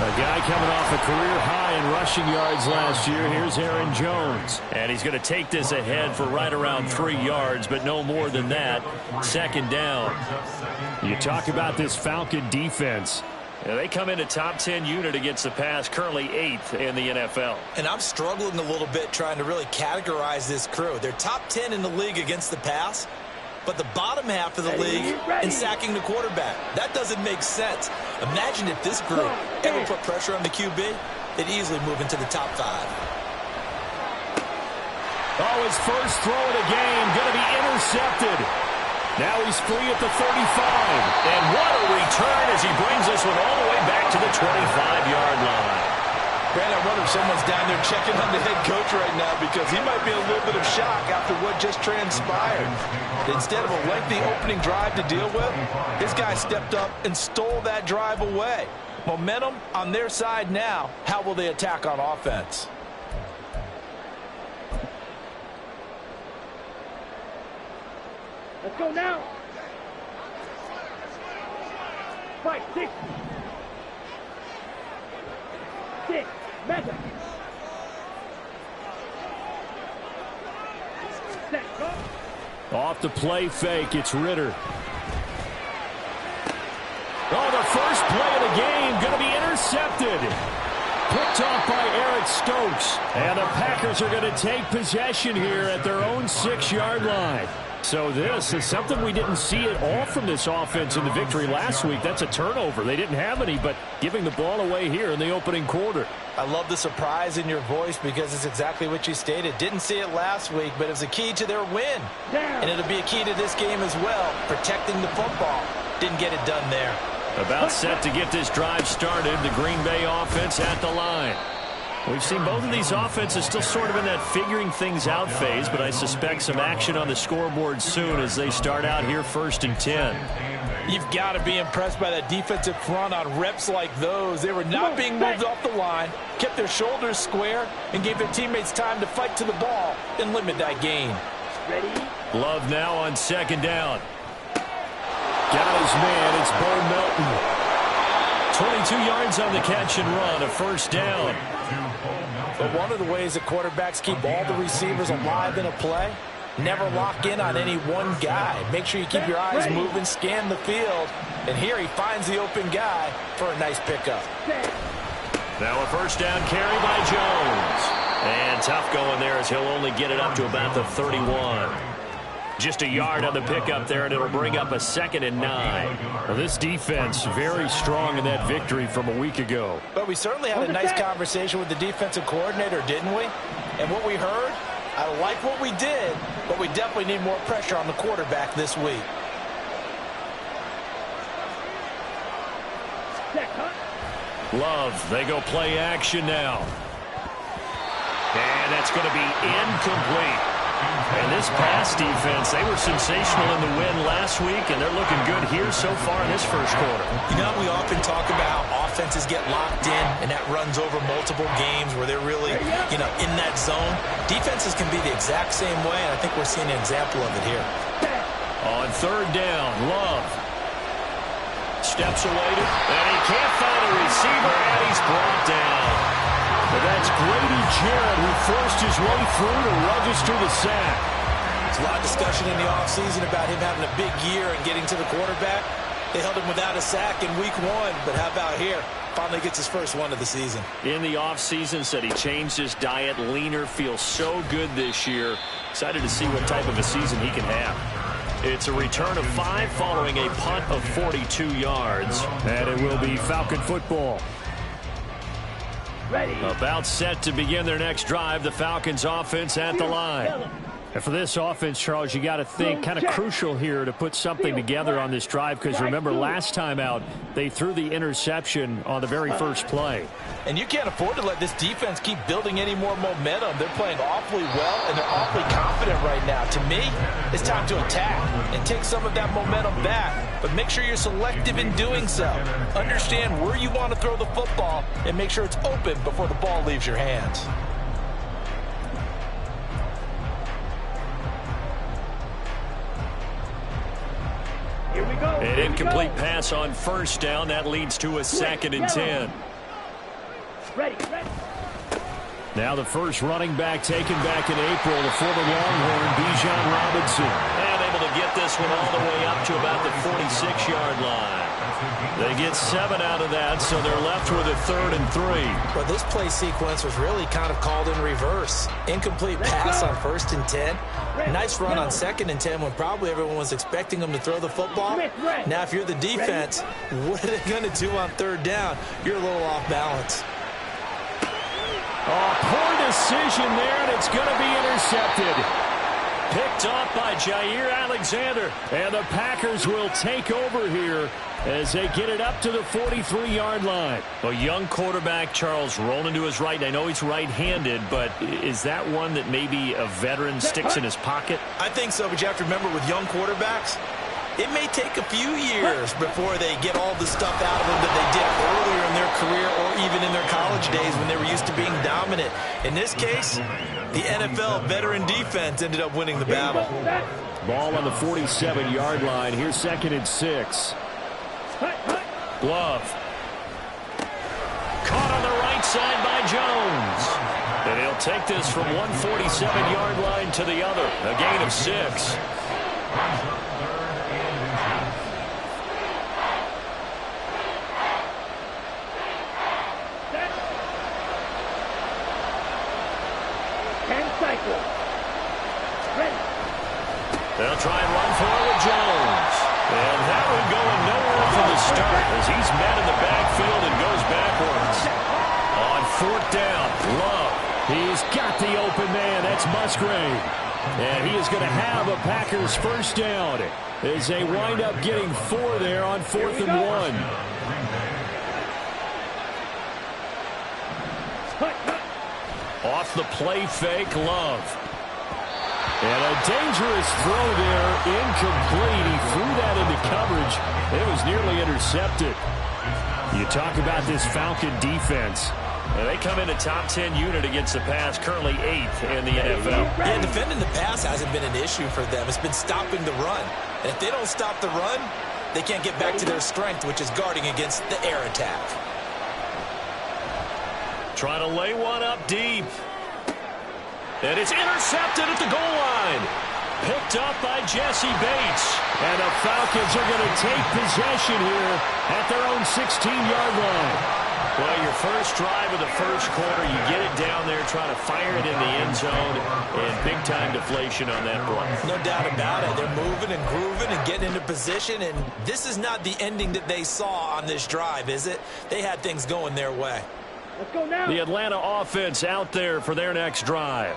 A guy coming off a career high in rushing yards last year. Here's Aaron Jones. And he's going to take this ahead for right around 3 yards, but no more than that. Second down. You talk about this Falcon defense. Yeah, they come in a top 10 unit against the pass, currently 8th in the NFL. And I'm struggling a little bit trying to really categorize this crew. They're top 10 in the league against the pass, but the bottom half of the league in sacking the quarterback. That doesn't make sense. Imagine if this group ever put pressure on the QB, they'd easily move into the top 5. Oh, his first throw of the game going to be intercepted. Now he's free at the 35. And what a return as he brings this one all the way back to the 25-yard line. Brad, I wonder if someone's down there checking on the head coach right now because he might be in a little bit of shock after what just transpired. Instead of a lengthy opening drive to deal with, this guy stepped up and stole that drive away. Momentum on their side now. How will they attack on offense? Let's go now. 5, 6. 6. Mega. Set, go. Off the play fake, it's Ritter. Oh, the first play of the game going to be intercepted. Picked off by Eric Stokes. And the Packers are going to take possession here at their own 6-yard line. So this is something we didn't see at all from this offense in the victory last week. That's a turnover. They didn't have any, but giving the ball away here in the opening quarter. I love the surprise in your voice because it's exactly what you stated. Didn't see it last week, but it's a key to their win. And it'll be a key to this game as well, protecting the football. Didn't get it done there. About set to get this drive started, the Green Bay offense at the line. We've seen both of these offenses still sort of in that figuring things out phase, but I suspect some action on the scoreboard soon as they start out here 1st and 10. You've got to be impressed by that defensive front on reps like those. They were not being moved off the line, kept their shoulders square, and gave their teammates time to fight to the ball and limit that gain. Ready? Love now on 2nd down. Got his man, it's Bo Melton. 22 yards on the catch and run, a 1st down. But one of the ways that quarterbacks keep all the receivers alive in a play, never lock in on any one guy. Make sure you keep your eyes moving, scan the field. And here he finds the open guy for a nice pickup. Now a 1st down carry by Jones. And tough going there as he'll only get it up to about the 31. Just a yard on the pickup there, and it'll bring up a 2nd and 9. Well, this defense very strong in that victory from a week ago. But we certainly had a nice conversation with the defensive coordinator, didn't we? And what we heard, I like what we did, but we definitely need more pressure on the quarterback this week. Love, they go play action now. And that's going to be incomplete. And this pass defense, they were sensational in the win last week, and they're looking good here so far in this 1st quarter. You know, we often talk about how offenses get locked in, and that runs over multiple games where they're really, in that zone. Defenses can be the exact same way, and I think we're seeing an example of it here. On 3rd down, Love steps away, and he can't find a receiver, and he's brought down. But that's Grady Jarrett who forced his way through to register the sack. There's a lot of discussion in the offseason about him having a big year and getting to the quarterback. They held him without a sack in week 1, but how about here? Finally gets his first one of the season. In the offseason, said he changed his diet, leaner, feels so good this year. Excited to see what type of a season he can have. It's a return of 5 following a punt of 42 yards. And it will be Falcon football. Ready. About set to begin their next drive, the Falcons offense at the line. And for this offense, Charles, you got to think kind of crucial here to put something together on this drive, because remember last time out, they threw the interception on the very first play. And you can't afford to let this defense keep building any more momentum. They're playing awfully well, and they're awfully confident right now. To me, it's time to attack and take some of that momentum back. But make sure you're selective in doing so. Understand where you want to throw the football and make sure it's open before the ball leaves your hands. An incomplete pass on first down. That leads to a 2nd and 10. Ready. Now the first running back taken back in April, the former Longhorn, Bijan Robinson. And able to get this one all the way up to about the 46-yard line. They get 7 out of that, so they're left with a 3rd and 3. Well, this play sequence was really kind of called in reverse. Incomplete pass on 1st and 10. Nice run on 2nd and 10 when probably everyone was expecting them to throw the football. Now, if you're the defense, what are they going to do on 3rd down? You're a little off balance. Oh, poor decision there, and it's going to be intercepted. Picked off by Jair Alexander, and the Packers will take over here as they get it up to the 43-yard line. A young quarterback, Charles, rolling to his right. And I know he's right-handed, but is that one that maybe a veteran sticks in his pocket? I think so, but you have to remember with young quarterbacks, it may take a few years before they get all the stuff out of them that they did earlier in their career or even in their college days when they were used to being dominant. In this case, the NFL veteran defense ended up winning the battle. Ball on the 47-yard line. Here's 2nd and 6. Glove. Caught on the right side by Jones. And he'll take this from one 47-yard line to the other. A gain of 6. They'll try and run for it with Jones. And that one going nowhere from the start as he's met in the backfield and goes backwards. On 4th down, Love. He's got the open man. That's Musgrave. And he is going to have a Packers first down as they wind up getting 4 there on 4th and 1. Off the play fake, Love. And a dangerous throw there, incomplete. He threw that into coverage. It was nearly intercepted. You talk about this Falcon defense. They come in a top 10 unit against the pass, currently 8th in the NFL. Yeah, defending the pass hasn't been an issue for them. It's been stopping the run. And if they don't stop the run, they can't get back to their strength, which is guarding against the air attack. Trying to lay one up deep. And it's intercepted at the goal line. Picked up by Jesse Bates. And the Falcons are going to take possession here at their own 16-yard line. Well, your first drive of the first quarter, you get it down there, trying to fire it in the end zone, and big-time deflation on that play. No doubt about it. They're moving and grooving and getting into position, and this is not the ending that they saw on this drive, is it? They had things going their way. Let's go now. The Atlanta offense out there for their next drive.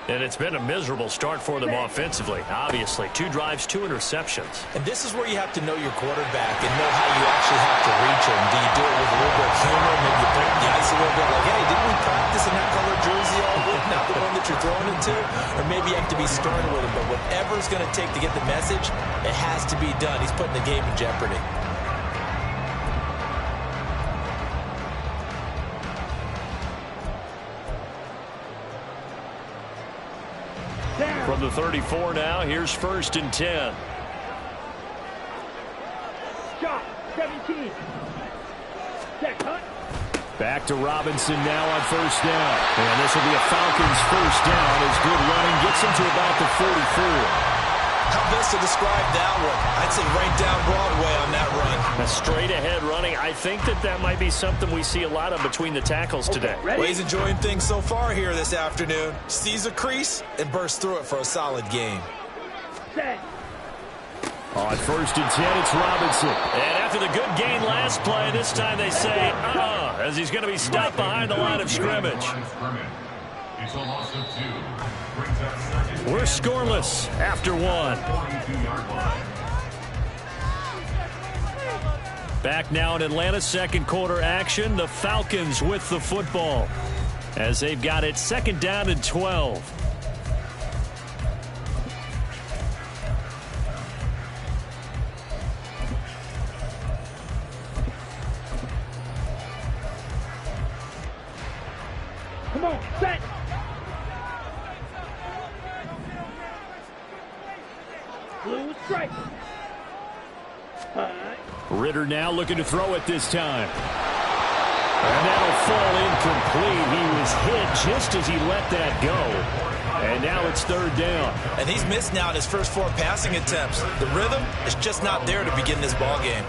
And it's been a miserable start for them offensively, obviously. 2 drives, 2 interceptions. And this is where you have to know your quarterback and know how you actually have to reach him. Do you do it with a little bit of humor, maybe you break the ice a little bit, like, hey, didn't we practice in that color jersey all week, not the one that you're throwing into? Or maybe you have to be stern with him, but whatever it's going to take to get the message, it has to be done. He's putting the game in jeopardy. From the 34 now, here's 1st and 10. Shot, 17. Check, hunt. Back to Robinson now on 1st down. And this will be a Falcons first down as good running gets him to about the 44. How best to describe that one? I'd say right down Broadway on that run. A straight ahead running. I think that might be something we see a lot of between the tackles today. Well, he's enjoying things so far here this afternoon. Sees a crease and bursts through it for a solid game. Set. On 1st and 10, it's Robinson. And after the good gain last play, this time they say, as he's going to be stopped behind the line of scrimmage. It's a loss of 2. We're scoreless after 1. Back now in Atlanta, second quarter action. The Falcons with the football as they've got it 2nd down and 12. Come on, set. Blue stripe. Ritter now looking to throw it this time. And that'll fall incomplete. He was hit just as he let that go. And now it's third down. And he's missed now in his first 4 passing attempts. The rhythm is just not there to begin this ball game.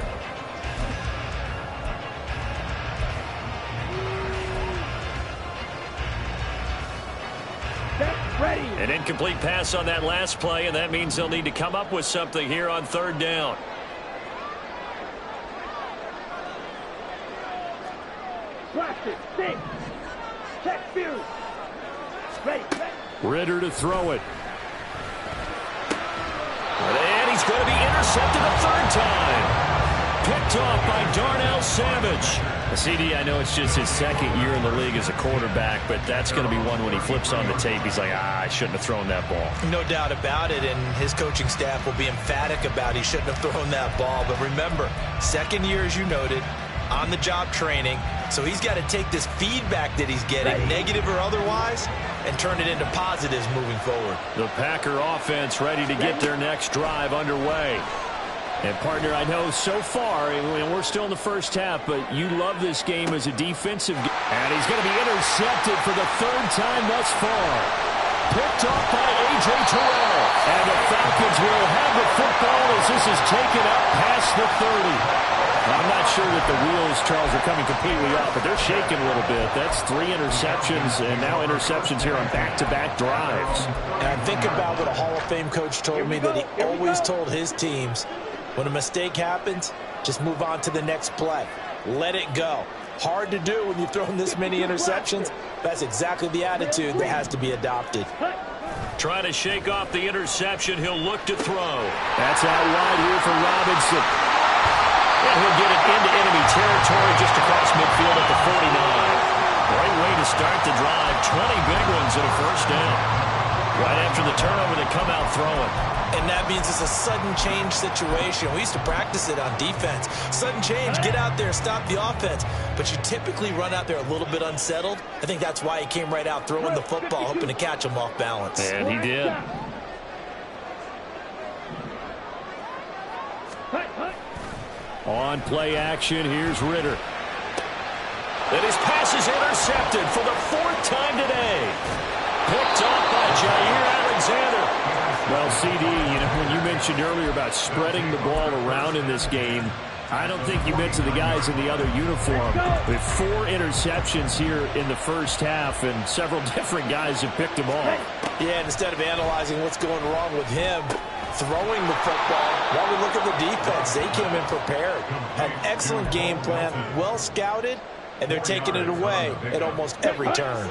Ready. An incomplete pass on that last play, and that means they'll need to come up with something here on third down. Plastic, 6. Check fuse. Ready. Ritter to throw it. And he's going to be intercepted a third time. Picked off by Darnell Savage. CD, I know it's just his second year in the league as a quarterback, but that's going to be one when he flips on the tape. He's like, I shouldn't have thrown that ball. No doubt about it, and his coaching staff will be emphatic about he shouldn't have thrown that ball. But remember, second year, as you noted, on-the-job training, so he's got to take this feedback that he's getting, negative or otherwise, and turn it into positives moving forward. The Packer offense ready to get their next drive underway. And, partner, I know so far, and we're still in the first half, but you love this game as a defensive game. And he's going to be intercepted for the third time thus far. Picked off by A.J. Terrell. And the Falcons will have the football as this is taken up past the 30. I'm not sure that the wheels, Charles, are coming completely off, but they're shaking a little bit. That's 3 interceptions, and now interceptions here on back-to-back drives. And think about what a Hall of Fame coach told me, that he always told his teams, when a mistake happens, just move on to the next play. Let it go. Hard to do when you've thrown this many interceptions. That's exactly the attitude that has to be adopted. Trying to shake off the interception. He'll look to throw. That's out wide here for Robinson. And he'll get it into enemy territory just across midfield at the 49. Great way to start the drive. 20 big ones and a first down. Right after the turnover, they come out throwing. And that means it's a sudden change situation. We used to practice it on defense. Sudden change, get out there, stop the offense. But you typically run out there a little bit unsettled. I think that's why he came right out throwing the football, hoping to catch him off balance. And he did. On play action, here's Ritter. And his pass is intercepted for the 4th time today. Picked off by Jair Alexander. Well, CD, when you mentioned earlier about spreading the ball around in this game, I don't think you mentioned the guys in the other uniform. With 4 interceptions here in the first half, and several different guys have picked them off. Yeah, instead of analyzing what's going wrong with him throwing the football, while we look at the defense, they came in prepared. Had an excellent game plan, well scouted, and they're taking it away at almost every turn.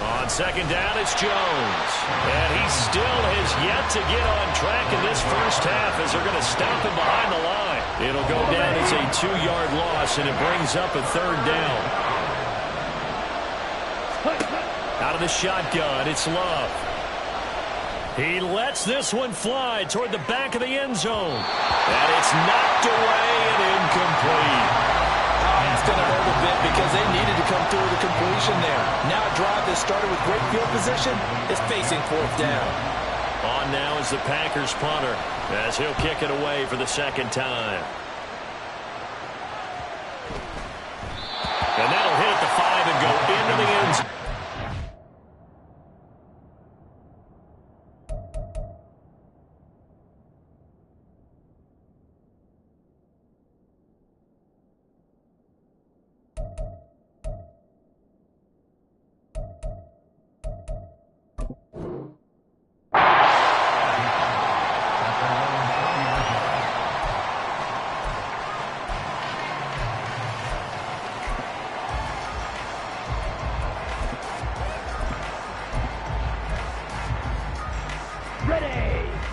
On second down, it's Jones. And he still has yet to get on track in this first half as they're going to stop him behind the line. It'll go down as a 2-yard loss, and it brings up a third down. Out of the shotgun, it's Love. He lets this one fly toward the back of the end zone. And it's knocked away and incomplete. It's going to hurt a bit because they needed to come through the completion there. Now a drive that started with great field position is facing 4th down. On now is the Packers punter as he'll kick it away for the 2nd time. And that'll hit at the 5 and go into the end zone.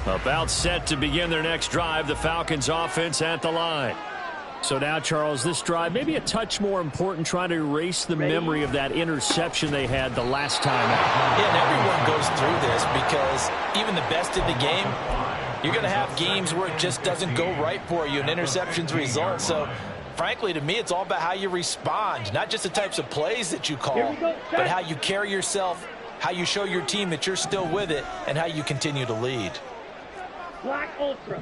About set to begin their next drive, the Falcons offense at the line. So now, Charles, this drive maybe a touch more important, trying to erase the memory of that interception they had the last time out. Yeah, and everyone goes through this because even the best in the game, you're going to have games where it just doesn't go right for you and interceptions result. So, frankly, to me, it's all about how you respond, not just the types of plays that you call, but how you carry yourself how you show your team that you're still with it, and how you continue to lead. Black ultra.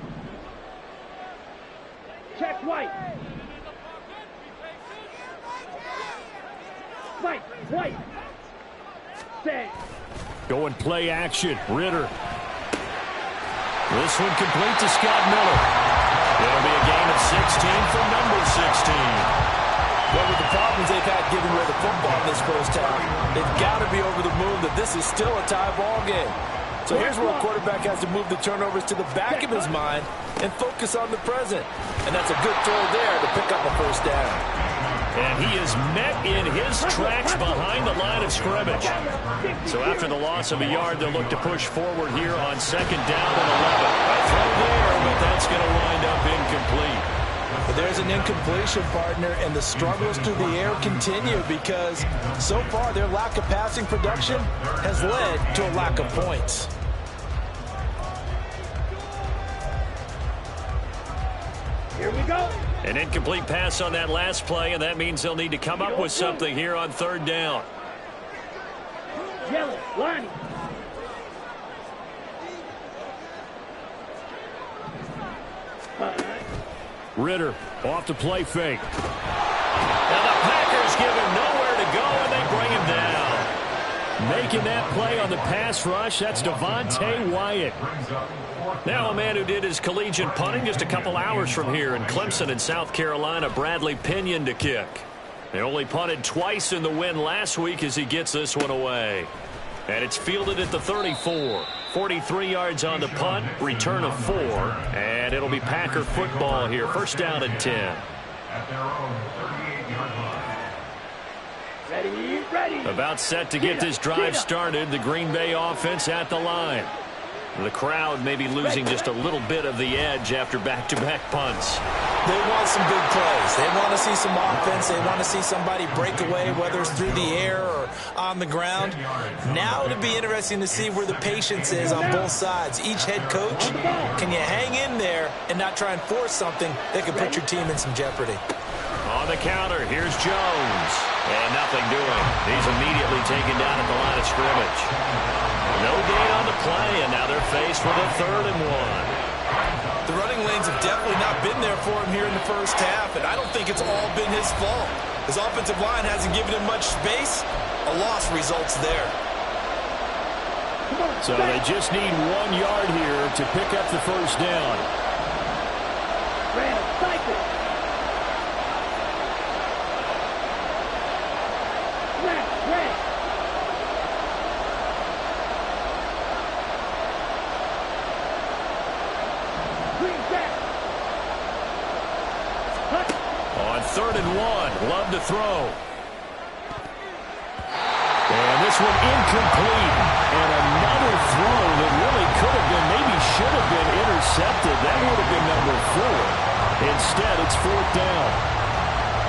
Check white. White, white. Set. Go and play action. Ritter. This one complete to Scott Miller. It'll be a gain of 16 for number 16. Well, with the problems they've had giving away the football in this first half, they've got to be over the moon that this is still a tie ball game. So here's where a quarterback has to move the turnovers to the back of his mind and focus on the present. And that's a good throw there to pick up a first down. And he is met in his tracks behind the line of scrimmage. So after the loss of a yard, they'll look to push forward here on 2nd down and 11. A throw there, but that's going to wind up incomplete. But there's an incompletion, partner, and the struggles through the air continue because so far their lack of passing production has led to a lack of points. Here we go. An incomplete pass on that last play, and that means they'll need to come up with something here on 3rd down. Yellow, Lonnie. Ritter off the play fake. Now the Packers give him nowhere to go, and they bring him down. Making that play on the pass rush, that's Devontae Wyatt. Now a man who did his collegiate punting just a couple hours from here in Clemson in South Carolina, Bradley Pinion to kick. They only punted twice in the win last week as he gets this one away. And it's fielded at the 34. 43 yards on the punt, return of 4, and it'll be Packer football here. 1st down and 10. Ready. About set to get this drive started, the Green Bay offense at the line. The crowd may be losing just a little bit of the edge after back-to-back punts. They want some big plays. They want to see some offense. They want to see somebody break away, whether it's through the air or on the ground. Now it'll be interesting to see where the patience is on both sides. Each head coach, can you hang in there and not try and force something that could put your team in some jeopardy? On the counter, here's Jones. And nothing doing. He's immediately taken down at the line of scrimmage. No gain on the play, and now they're faced with a 3rd and 1. The running lanes have definitely not been there for him here in the first half, and I don't think it's all been his fault. His offensive line hasn't given him much space. A loss results there. So they just need 1 yard here to pick up the 1st down. On 3rd and 1, Love to throw. And this one incomplete. And another throw that really could have been, maybe should have been intercepted. That would have been number 4. Instead, it's 4th down.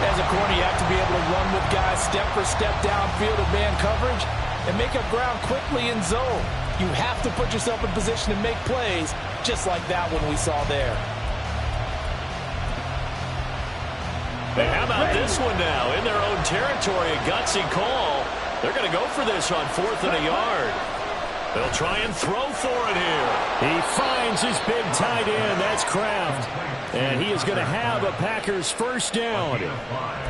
As a corner, you have to be able to run with guys step for step downfield of man coverage and make up ground quickly in zone. You have to put yourself in position to make plays, just like that one we saw there. And how about this one now? In their own territory, a gutsy call. They're going to go for this on 4th and a yard. They'll try and throw for it here. He finds his big tight end. That's Kraft. And he is going to have a Packers 1st down.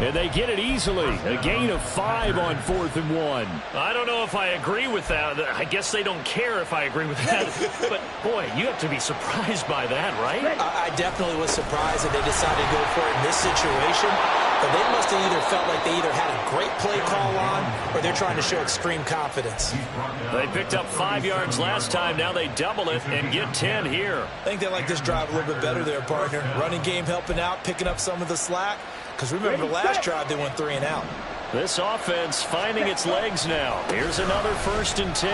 And they get it easily. A gain of 5 on 4th and 1. I don't know if I agree with that. I guess they don't care if I agree with that. But, boy, you have to be surprised by that, right? I definitely was surprised that they decided to go for it in this situation. But they must have either felt like they either had a great play call on or they're trying to show extreme confidence. They picked up 5 yards last time. Now they double it and get 10 here. I think they like this drive a little bit better there, partner. Running game helping out, picking up some of the slack. Because remember, the last drive they went 3 and out. This offense finding its legs now. Here's another 1st and 10.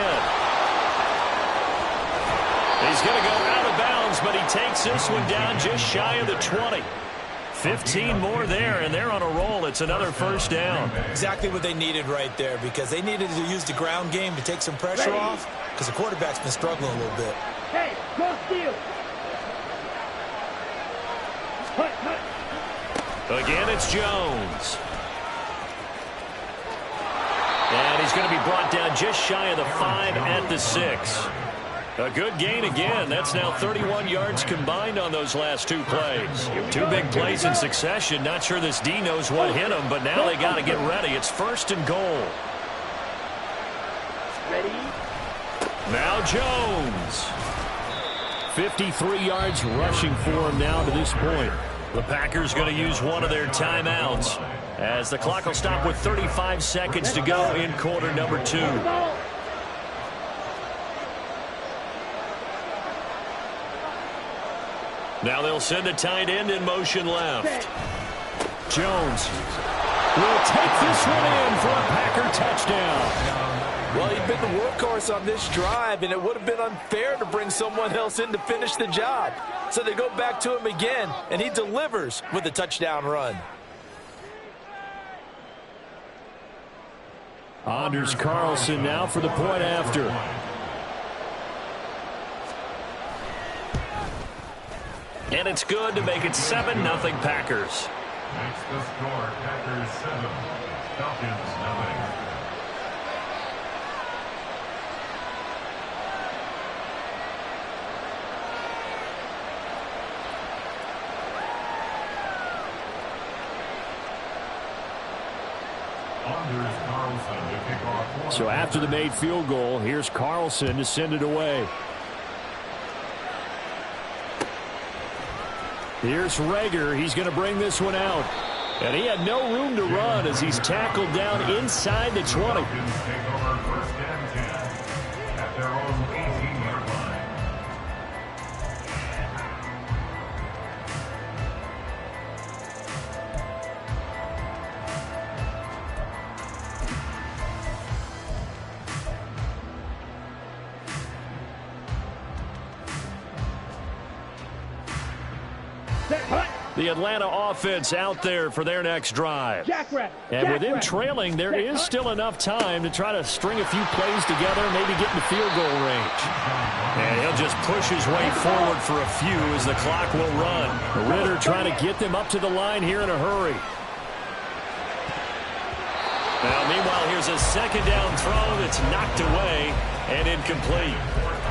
He's going to go out of bounds, but he takes this one down just shy of the 20. 15 more there, and they're on a roll. It's another 1st down. Exactly what they needed right there, because they needed to use the ground game to take some pressure off, because the quarterback's been struggling a little bit. Hey, go steal. Again, it's Jones. And he's going to be brought down just shy of the 5 at the 6. A good gain again. That's now 31 yards combined on those last 2 plays. 2 big plays in succession. Not sure this D knows what hit him, but now they got to get ready. It's 1st and goal. Ready? Now Jones. 53 yards rushing for him now to this point. The Packers going to use one of their timeouts as the clock will stop with 35 seconds to go in quarter number 2. Now they'll send a tight end in motion left. Jones will take this one in for a Packer touchdown. Well, he'd been the workhorse on this drive, and it would have been unfair to bring someone else in to finish the job. So they go back to him again, and he delivers with a touchdown run. Anders Carlson now for the point after. And it's good to make it 7-0 Packers. Makes the score Packers 7, Falcons 0. So after the made field goal, here's Carlson to send it away. Here's Rager. He's going to bring this one out. And he had no room to run as he's tackled down inside the 20. Take over 1st and 10 at their own 18-yard line. The Atlanta offense out there for their next drive. And with them trailing, there is still enough time to try to string a few plays together, maybe get in the field goal range. And he'll just push his way forward for a few as the clock will run. Ritter trying to get them up to the line here in a hurry. Now, meanwhile, here's a 2nd down throw that's knocked away and incomplete.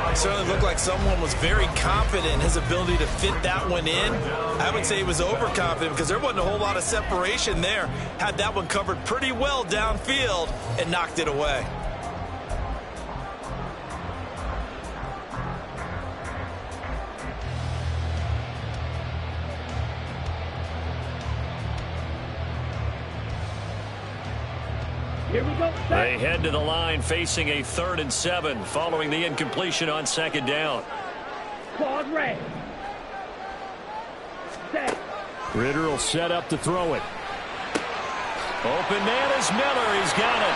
It certainly looked like someone was very confident in his ability to fit that one in. I would say he was overconfident because there wasn't a whole lot of separation there. Had that one covered pretty well downfield and knocked it away. Here we go. They head to the line facing a 3rd and 7 following the incompletion on 2nd down. Claude Ray. Set. Ritter will set up to throw it. Open man is Miller. He's got it.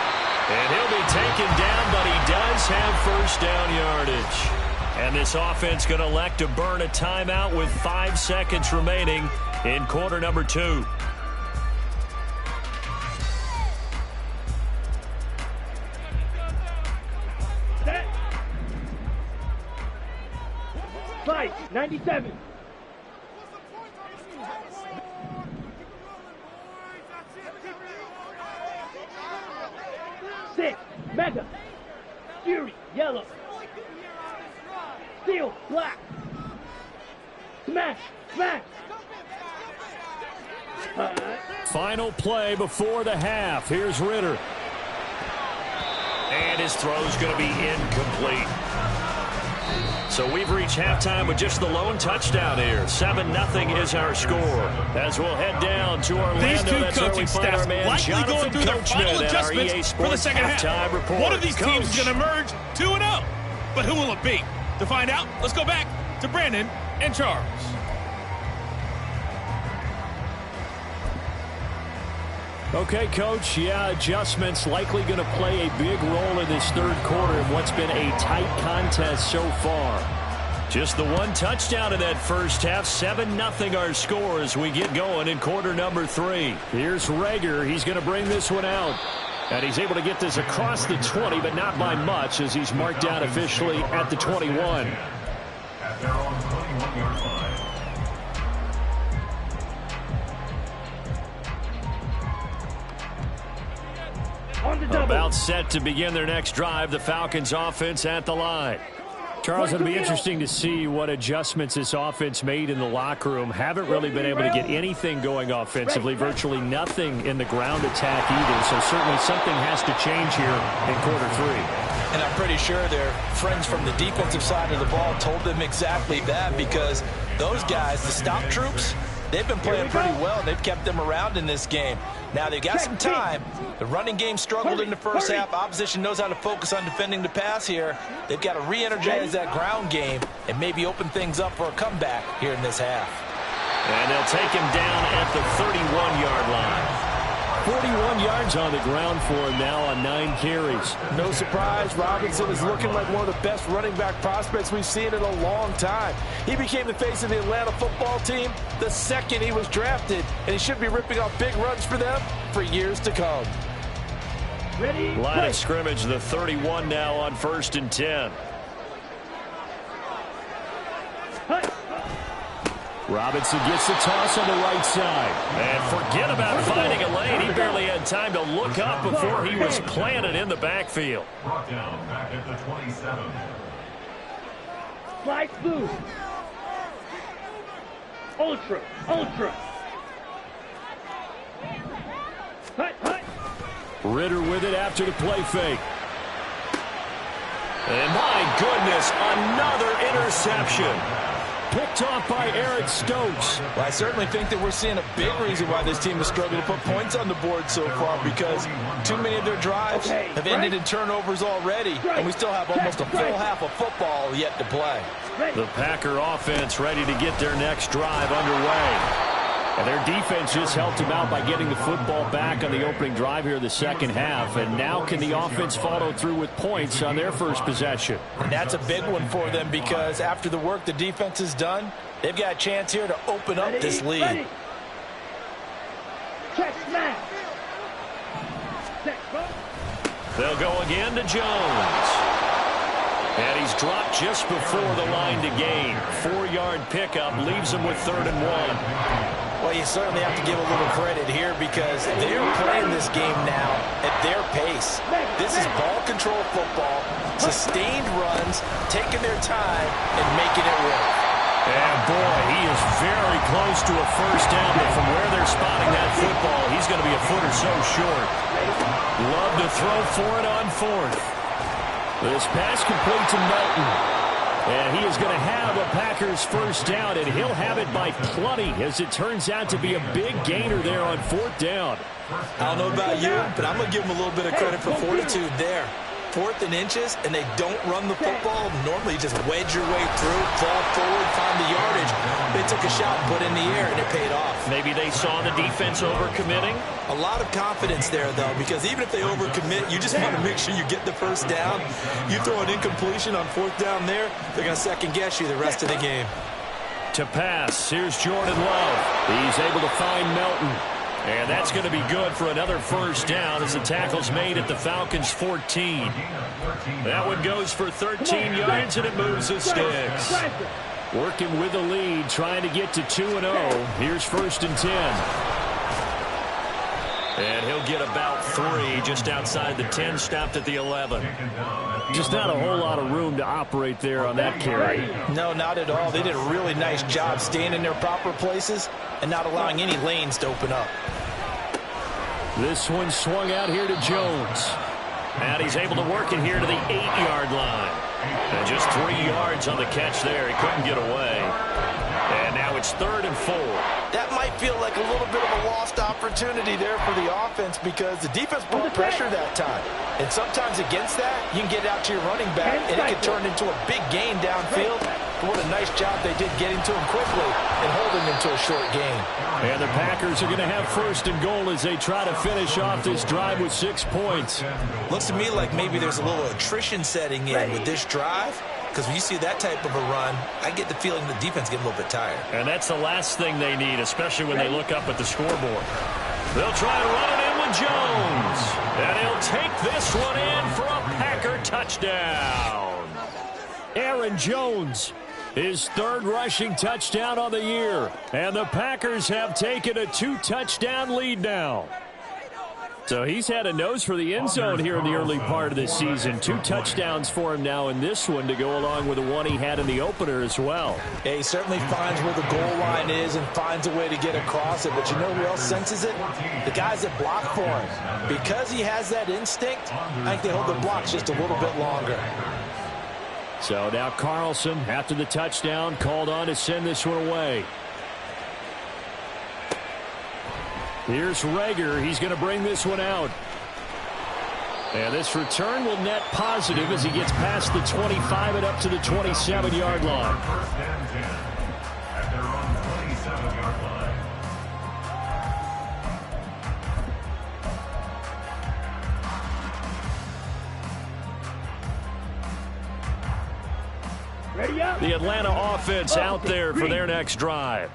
And he'll be taken down, but he does have 1st down yardage. And this offense going to elect to burn a timeout with 5 seconds remaining in quarter number 2. Fight, 97. Six, Mega. Fury, yellow. Steel, black. Smash, smash. Final play before the half. Here's Ritter. And his throw's going to be incomplete. So we've reached halftime with just the lone touchdown here. 7-0 is our score. As we'll head down to Orlando. These two coaching staffs likely going through their final adjustments for the second half. Report. One of these Coach. teams is going to emerge 2-0. But who will it be? To find out, let's go back to Brandon and Charles. Okay, Coach. Yeah, adjustments likely going to play a big role in this 3rd quarter in what's been a tight contest so far. Just the one touchdown in that first half. 7-0 our score as we get going in quarter number 3. Here's Rager. He's going to bring this one out. And he's able to get this across the 20, but not by much as he's marked down officially at the 21. At their own 21-yard line. On the About set to begin their next drive, the Falcons offense at the line. Charles, it'll be interesting to see what adjustments this offense made in the locker room. Haven't really been able to get anything going offensively, virtually nothing in the ground attack either. So certainly something has to change here in quarter three. And I'm pretty sure their friends from the defensive side of the ball told them exactly that, because those guys, the stop troops, they've been playing pretty well. They've kept them around in this game. Now they've got some time. The running game struggled in the first half. Opposition knows how to focus on defending the pass here. They've got to re-energize that ground game and maybe open things up for a comeback here in this half. And they'll take him down at the 31-yard line. 41 yards on the ground for him now on 9 carries. No surprise, Robinson is looking like one of the best running back prospects we've seen in a long time. He became the face of the Atlanta football team the second he was drafted, and he should be ripping off big runs for them for years to come. Ready, line of scrimmage, the 31 now on 1st and 10. Robinson gets the toss on the right side. And forget about finding a lane. He barely had time to look up before he was planted in the backfield. Brought down back at the 27. Slide through. Ultra. Hut. Ritter with it after the play fake. And my goodness, another interception. Picked off by Eric Stokes. Well, I certainly think that we're seeing a big reason why this team has struggled to put points on the board so far, because too many of their drives have ended in turnovers already, and we still have almost a full half of football yet to play. The Packer offense ready to get their next drive underway. And their defense just helped them out by getting the football back on the opening drive here in the second half. And now can the offense follow through with points on their first possession? And that's a big one for them, because after the work the defense has done, they've got a chance here to open up this lead. Check smash. They'll go again to Jones. And he's dropped just before the line to gain. 4-yard pickup leaves him with 3rd and 1. Well, you certainly have to give a little credit here, because they're playing this game now at their pace. This is ball control football, sustained runs, taking their time and making it work. And boy, he is very close to a first down, but from where they're spotting that football, he's going to be a foot or so short. Love to throw for it on 4th. This pass complete to Melton. And he is going to have a Packers first down, and he'll have it by plenty, as it turns out to be a big gainer there on 4th down. I don't know about you, but I'm going to give him a little bit of credit for fortitude there. 4th and inches, and they don't run the football. Normally, you just wedge your way through, fall forward, find the yardage. They took a shot, put in the air, and it paid off. Maybe they saw the defense overcommitting. A lot of confidence there, though, because even if they overcommit, you just want to make sure you get the first down. You throw an incompletion on 4th down there, they're going to second-guess you the rest of the game. To pass, here's Jordan Love. He's able to find Melton. And that's going to be good for another first down as the tackle's made at the Falcons' 14. That one goes for 13 yards, and it moves the sticks. Working with the lead, trying to get to 2-0. Here's 1st and 10. And he'll get about 3 just outside the 10, stopped at the 11. Just not a whole lot of room to operate there on that carry. No, not at all. They did a really nice job staying in their proper places and not allowing any lanes to open up. This one swung out here to Jones. And he's able to work it here to the 8-yard line. And just 3 yards on the catch there. He couldn't get away. And now it's 3rd and 4. That might feel like a little bit of a lost opportunity there for the offense, because the defense brought pressure that time. And sometimes against that, you can get it out to your running back, and it can turn into a big gain downfield. But what a nice job they did getting to him quickly and holding him to a short gain. And the Packers are going to have 1st and goal as they try to finish off this drive with 6 points. Looks to me like maybe there's a little attrition setting in with this drive. Because when you see that type of a run, I get the feeling the defense getting a little bit tired. And that's the last thing they need, especially when they look up at the scoreboard. They'll try to run it in with Jones. And he'll take this one in for a Packer touchdown. Aaron Jones, his 3rd rushing touchdown on the year. And the Packers have taken a 2-touchdown lead now. So he's had a nose for the end zone here in the early part of this season. 2 touchdowns for him now in this one to go along with the one he had in the opener as well. Yeah, he certainly finds where the goal line is and finds a way to get across it. But you know who else senses it? The guys that block for him. Because he has that instinct, I think they hold their blocks just a little bit longer. So now Carlson, after the touchdown, called on to send this one away. Here's Rager. He's going to bring this one out. And this return will net positive as he gets past the 25 and up to the 27-yard line. First and 10 at their own 27-yard line. Ready up. The Atlanta offense out there for their next drive.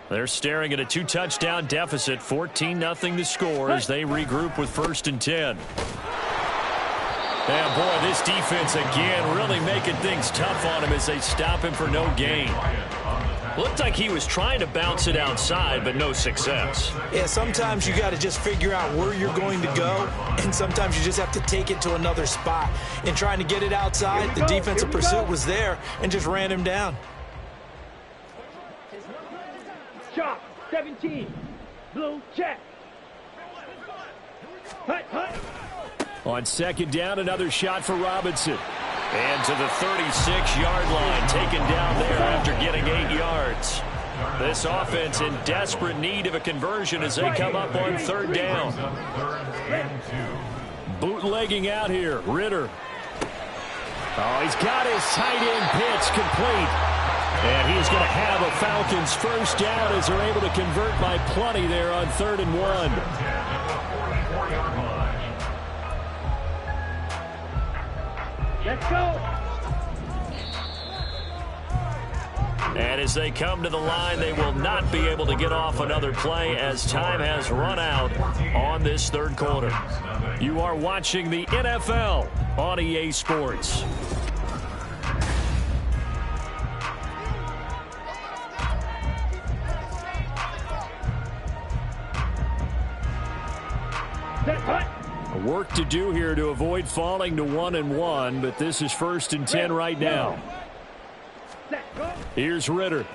They're staring at a 2-touchdown deficit, 14-0 to score as they regroup with 1st and 10. And boy, this defense again really making things tough on him as they stop him for no gain. Looked like he was trying to bounce it outside, but no success. Yeah, sometimes you got to just figure out where you're going to go, and sometimes you just have to take it to another spot. In trying to get it outside, the defensive pursuit was there and just ran him down. Chop. 17. Blue check. Hut, hut. On 2nd down, another shot for Robinson. And to the 36-yard line, taken down there after getting 8 yards. This offense in desperate need of a conversion as they come up on 3rd down. Bootlegging out here, Ritter. Oh, he's got his tight end pitch complete. And he's going to have a Falcons 1st down as they're able to convert by plenty there on 3rd and 1. Let's go. And as they come to the line, they will not be able to get off another play as time has run out on this 3rd quarter. You are watching the NFL on EA Sports. Work to do here to avoid falling to 1-1, but this is 1st and 10 right now. Here's Ritter.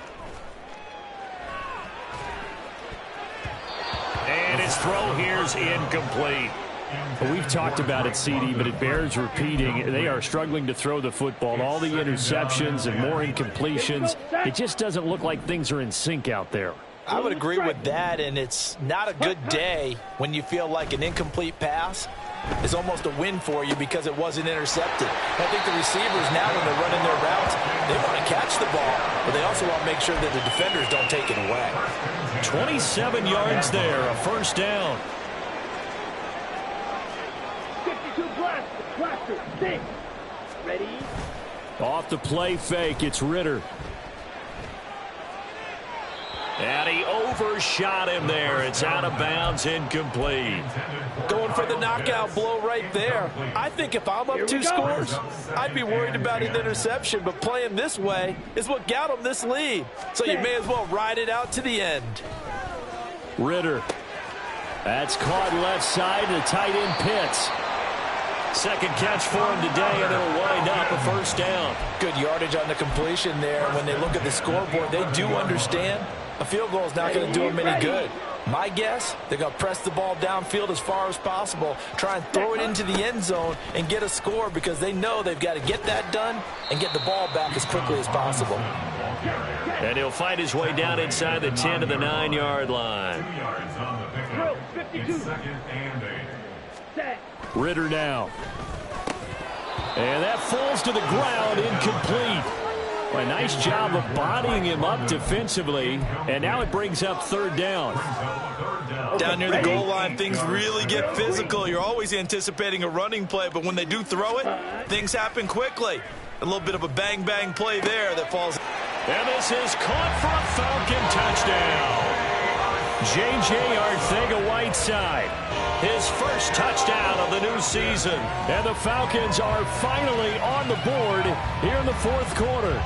And his throw here's incomplete. We've talked about it, CD, but it bears repeating. They are struggling to throw the football. All the interceptions and more incompletions. It just doesn't look like things are in sync out there. I would agree with that, and it's not a good day when you feel like an incomplete pass is almost a win for you because it wasn't intercepted. I think the receivers now, when they're running their routes, they want to catch the ball, but they also want to make sure that the defenders don't take it away. 27 yards there, a 1st down. 52 blaster, 6. Ready? Off the play fake, it's Ritter. And he overshot him there. It's out of bounds, incomplete. Going for the knockout blow right there. I think if I'm up 2 scores, I'd be worried about an interception, but playing this way is what got him this lead. So you may as well ride it out to the end. Ritter. That's caught left side to tight end Pitts. 2nd catch for him today, and it'll wind up a 1st down. Good yardage on the completion there. When they look at the scoreboard, they do understand a field goal is not going to do them any good. My guess, they're going to press the ball downfield as far as possible, try and throw it into the end zone and get a score because they know they've got to get that done and get the ball back as quickly as possible. And he'll find his way down inside the 10 to the 9-yard line. 52. Ritter now. And that falls to the ground, incomplete. A nice job of bodying him up defensively, and now it brings up 3rd down. Down near the goal line, things really get physical. You're always anticipating a running play, but when they do throw it, things happen quickly. A little bit of a bang-bang play there that falls. And this is caught for a Falcon touchdown. J.J. Arcega-Whiteside, his 1st touchdown of the new season. And the Falcons are finally on the board here in the 4th quarter.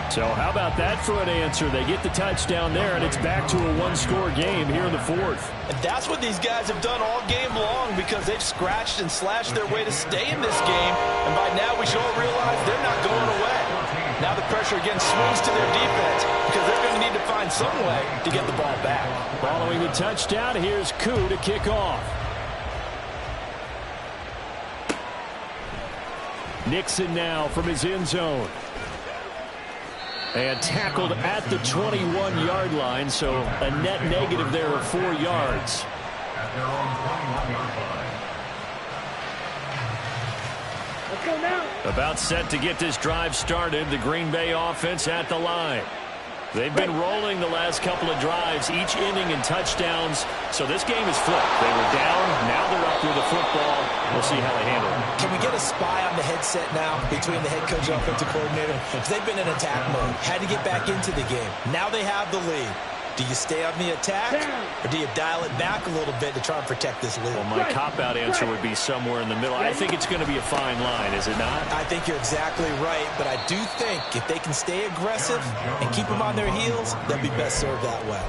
So how about that for an answer? They get the touchdown there, and it's back to a one-score game here in the fourth. And that's what these guys have done all game long because they've scratched and slashed their way to stay in this game. And by now we should all realize they're not going away. Now the pressure again swings to their defense because they're going to need to find some way to get the ball back. Following the touchdown, here's Koo to kick off. Nixon now from his end zone. And tackled at the 21-yard line, so a net negative there of 4 yards. At their own 21-yard line. Let's go now. About set to get this drive started. The Green Bay offense at the line. They've been rolling the last couple of drives, each inning in touchdowns. So this game is flipped. They were down. Now they're up with the football. We'll see how they handle it. Can we get a spy on the headset now between the head coach and offensive coordinator? Because they've been in attack mode. Had to get back into the game. Now they have the lead. Do you stay on the attack, or do you dial it back a little bit to try and protect this lead? Well, my cop-out answer would be somewhere in the middle. I think it's going to be a fine line, is it not? I think you're exactly right, but I do think if they can stay aggressive and keep them on their heels, they'll be best served that way.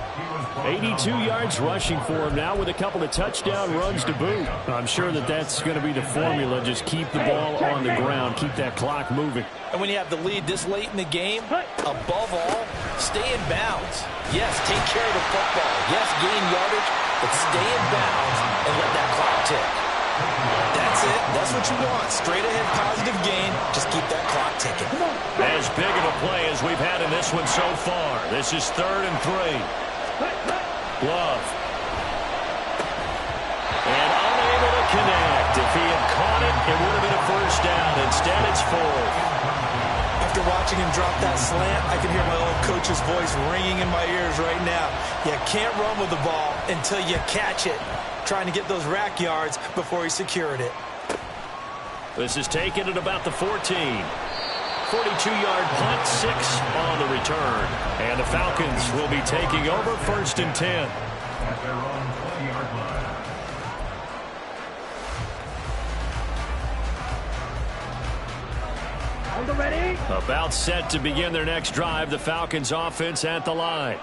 82 yards rushing for him now with a couple of touchdown runs to boot. I'm sure that that's going to be the formula. Just keep the ball on the ground. Keep that clock moving. And when you have the lead this late in the game, above all, stay in bounds. Yes, take care of the football. Yes, gain yardage, but stay in bounds and let that clock tick. That's it. That's what you want. Straight ahead positive gain. Just keep that clock ticking. As big of a play as we've had in this one so far. This is 3rd and 3. Love. And unable to connect. If he had caught it, it would have been a first down. Instead, it's 4th. After watching him drop that slant, I can hear my old coach's voice ringing in my ears right now. You can't run with the ball until you catch it. Trying to get those rack yards before he secured it. This is taken at about the 14. 42-yard punt, 6 on the return. And the Falcons will be taking over 1st and 10. At their own 20-yard line. Ready? About set to begin their next drive, the Falcons offense at the line.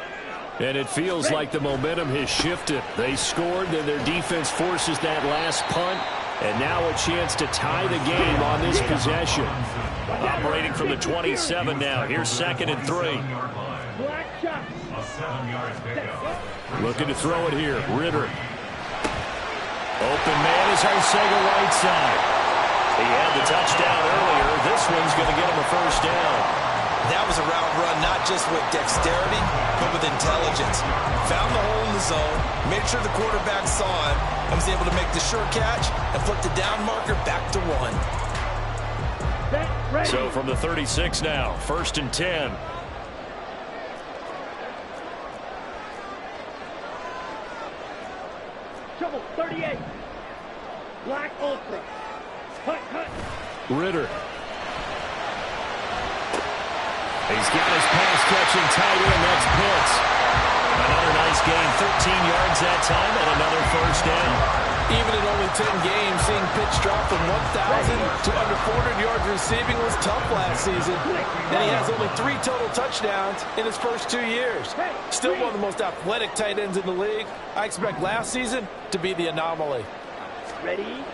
And it feels like the momentum has shifted. They scored, then their defense forces that last punt. And now a chance to tie the game on this possession. Operating from the 27 now. Here's 2nd and 3. Black shot. A 7-yard pickup. Looking to throw it here. Ritter. Open man is Arcega right side. He had the touchdown earlier. This one's going to get him a first down. That was a route run, not just with dexterity, but with intelligence. Found the hole in the zone, made sure the quarterback saw him, and was able to make the sure catch and flip the down marker back to 1. So from the 36 now, 1st and 10. Trouble, 38. Black Ultra. Cut. Ritter. He's got his pass-catching tight end. That's Pitts. Another nice gain, 13 yards that time, and another first down. Even in only 10 games, seeing Pitts drop from 1,000 to under 400 yards receiving was tough last season. And he has only 3 total touchdowns in his first 2 years. Still one of the most athletic tight ends in the league. I expect last season to be the anomaly. Ready?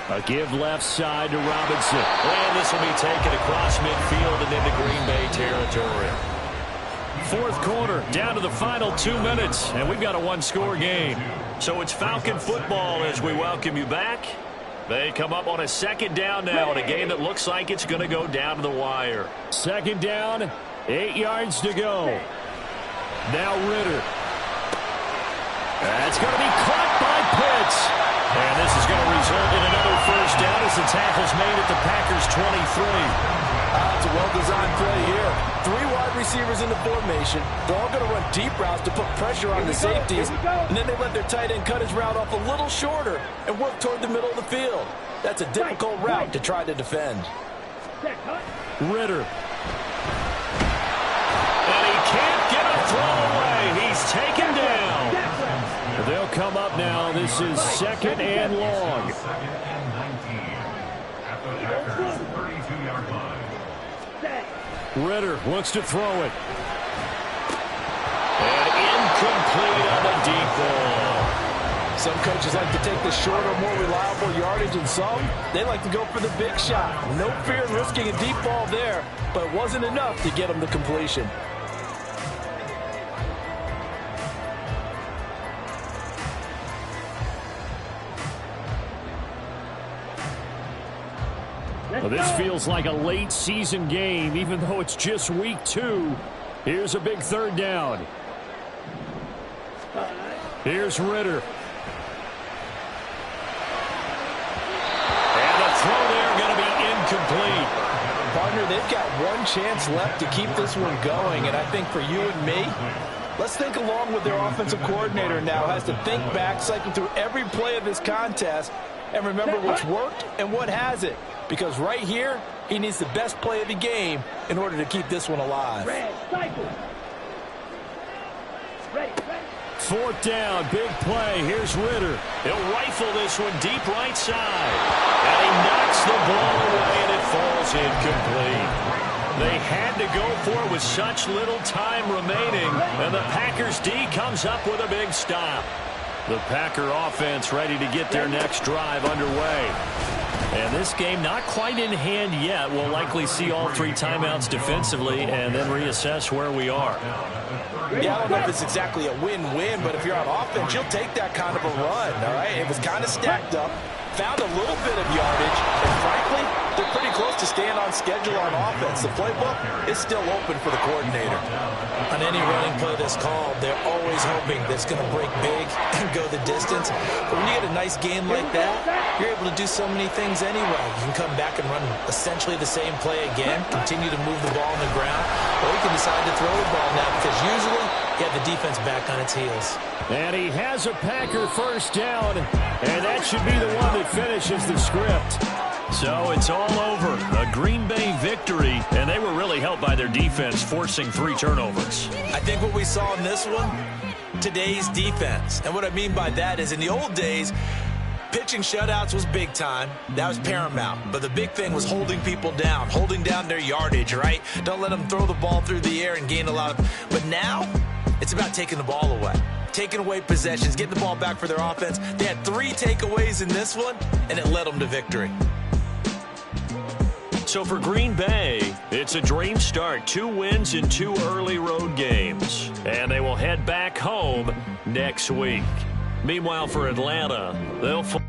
A give left side to Robinson. And this will be taken across midfield and into Green Bay territory. 4th quarter, down to the final 2 minutes, and we've got a one-score game. So it's Falcon football as we welcome you back. They come up on a 2nd down now in a game that looks like it's going to go down to the wire. 2nd down, 8 yards to go. Now Ritter. That's going to be caught by Pitts. And this is going to result in another first down as the tackle's made at the Packers' 23. It's a well-designed play here. 3 wide receivers in the formation. They're all going to run deep routes to put pressure on the safeties. And then they let their tight end cut his route off a little shorter and work toward the middle of the field. That's a difficult route to try to defend. Ritter. And he can't get a throw away. He's taken down. They'll come up now. This is 2nd and long. 2nd and 19. At the Packers' 32-yard line. Ritter looks to throw it. And incomplete on the deep ball. Some coaches like to take the shorter, more reliable yardage, and some, they like to go for the big shot. No fear in risking a deep ball there, but it wasn't enough to get them to completion. Well, this feels like a late season game, even though it's just week 2. Here's a big third down. Here's Ritter. And the throw there going to be incomplete. Partner, they've got one chance left to keep this one going, and I think for you and me, let's think along with their offensive coordinator now. Has to think back, cycle through every play of this contest, and remember what's worked and what hasn't. Because right here, he needs the best play of the game in order to keep this one alive. Red, cycle. Ready. 4th down, big play. Here's Ritter. He'll rifle this one deep right side. And he knocks the ball away, and it falls incomplete. They had to go for it with such little time remaining, and the Packers D comes up with a big stop. The Packer offense ready to get their next drive underway. And this game not quite in hand yet. We'll likely see all 3 timeouts defensively and then reassess where we are. Yeah, I don't know if it's exactly a win-win, but if you're on offense, you'll take that kind of a run, all right? It was kind of stacked up, found a little bit of yardage, and frankly, they're pretty close to staying on schedule on offense. The playbook is still open for the coordinator. On any running play that's called, they're always hoping that it's going to break big and go the distance. But when you get a nice game like that, you're able to do so many things anyway. You can come back and run essentially the same play again, continue to move the ball on the ground, or you can decide to throw the ball now because usually you have the defense back on its heels. And he has a Packer first down, and that should be the one that finishes the script. So it's all over. A Green Bay victory, and they were really helped by their defense forcing 3 turnovers. I think what we saw in this one, today's defense. And what I mean by that is in the old days, pitching shutouts was big time. That was paramount. But the big thing was holding people down, holding down their yardage, right? Don't let them throw the ball through the air and gain a lot of... But now, it's about taking the ball away. Taking away possessions, getting the ball back for their offense. They had 3 takeaways in this one, and it led them to victory. So for Green Bay, it's a dream start. 2 wins in 2 early road games. And they will head back home next week. Meanwhile, for Atlanta, they'll...